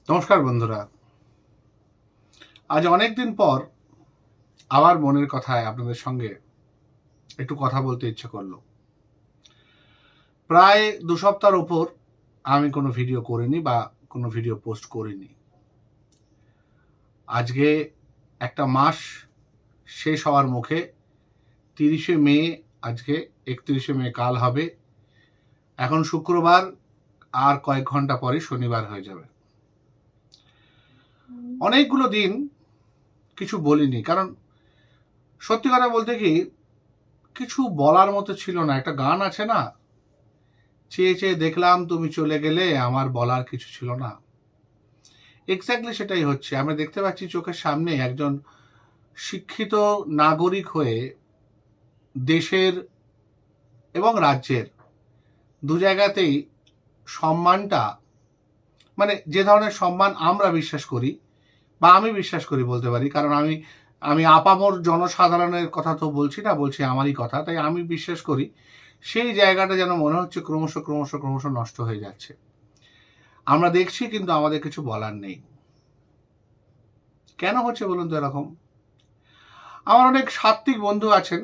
নমস্কার বন্ধুরা, আজ অনেক দিন পর আবার মনের কথায় আপনাদের সঙ্গে একটু কথা বলতে ইচ্ছে করলো। প্রায় 2 সপ্তাহের উপর আমি কোনো ভিডিও করিনি বা কোনো ভিডিও পোস্ট করিনি। আজকে একটা মাস শেষ হওয়ার মুখে। 30শে মে আজকে, 31শে মে কাল হবে। এখন শুক্রবার, আর কয়েক ঘন্টা পরে শনিবার হয়ে যাবে। অনেকগুলো দিন কিছু বলিনি, কারণ সত্যি কথা বলতে কি কিছু বলার মতো ছিল না। একটা গান আছে না, চেয়ে চেয়ে দেখলাম তুমি চলে গেলে, আমার বলার কিছু ছিল না। এক্স্যাক্টলি সেটাই হচ্ছে। আমরা দেখতে পাচ্ছি চোখের সামনে একজন শিক্ষিত নাগরিক হয়ে দেশের এবং রাজ্যের দু জায়গাতেই সম্মানটা, মানে যে ধরনের সম্মান আমরা বিশ্বাস করি বা আমি বিশ্বাস করি বলতে পারি, কারণ আমি আপামর জনসাধারণের কথা তো বলছি না, বলছি আমারই কথা, তাই আমি বিশ্বাস করি সেই জায়গাটা যেন মনে হচ্ছে ক্রমশ ক্রমশ ক্রমশ নষ্ট হয়ে যাচ্ছে। আমরা দেখছি কিন্তু আমাদের কিছু বলার নেই। কেন হচ্ছে বলুন তো এরকম? আমার অনেক সাত্ত্বিক বন্ধু আছেন,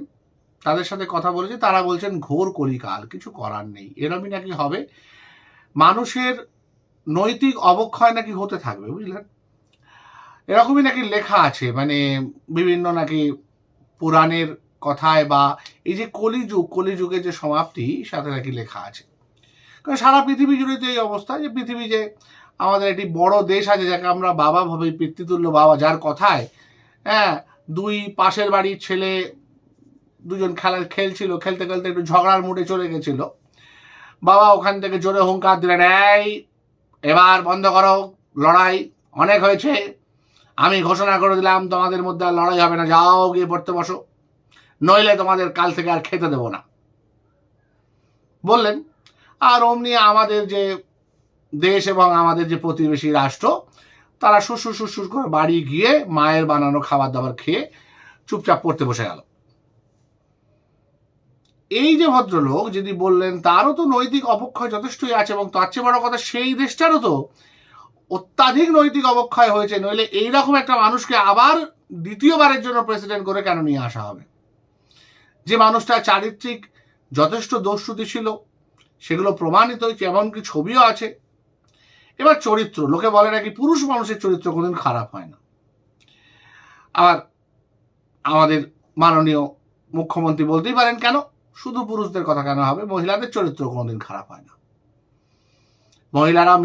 তাদের সাথে কথা বলেছি, তারা বলছেন ঘোর কলিকাল, কিছু করার নেই, এরমই নাকি হবে। মানুষের নৈতিক অবক্ষয় নাকি হতে থাকবে, বুঝলেন? এরকমই নাকি লেখা আছে, মানে বিভিন্ন নাকি পুরাণের কথায়, বা এই যে কলিযুগের যে সমাপ্তি, সাথে নাকি লেখা আছে। কারণ সারা পৃথিবী জুড়ে তো এই অবস্থা, যে পৃথিবী যে আমাদের একটি বড় দেশ আছে, যাকে আমরা বাবা ভাবি, পিতৃতুল্য বাবা, যার কথায় দুই পাশের বাড়ির ছেলে দুজন খেলছিল, খেলতে খেলতে একটু ঝগড়ার মুডে চলে গেছিল। বাবা ওখান থেকে জোরে হুঙ্কার দিলেন, এই এবার বন্ধ করো লড়াই, অনেক হয়েছে, আমি ঘোষণা করে দিলাম তোমাদের মধ্যে আর লড়াই হবে না, যাও গিয়ে পড়তে বসো, নইলে তোমাদের কাল থেকে আর খেতে দেবো না বললেন। আর অমনি আমাদের যে দেশ এবং আমাদের যে প্রতিবেশী রাষ্ট্র, তারা সুসুর সুসুর করে বাড়ি গিয়ে মায়ের বানানো খাবার দাবার খেয়ে চুপচাপ পড়তে বসে গেল। এই যে ভদ্রলোক যদি বললেন, তারও তো নৈতিক অবক্ষয় যথেষ্টই আছে, এবং তার চেয়ে বড় কথা সেই দেশটারও তো অত্যাধিক নৈতিক অবক্ষয় হয়েছে, নইলে এইরকম একটা মানুষকে আবার দ্বিতীয়বারের জন্য প্রেসিডেন্ট করে কেন নিয়ে আসা হবে? যে মানুষটা চারিত্রিক যথেষ্ট দোষত্রুটি ছিল, সেগুলো প্রমাণিত হয়েছে, এমনকি ছবিও আছে। এবার চরিত্র, লোকে বলে নাকি পুরুষ মানুষের চরিত্র কোনোদিন খারাপ হয় না। আবার আমাদের মাননীয় মুখ্যমন্ত্রী বলতেই পারেন, কেন শুধু পুরুষদের কথা কেন হবে, মহিলাদের চরিত্র কোনোদিন খারাপ হয় না। মহিলারা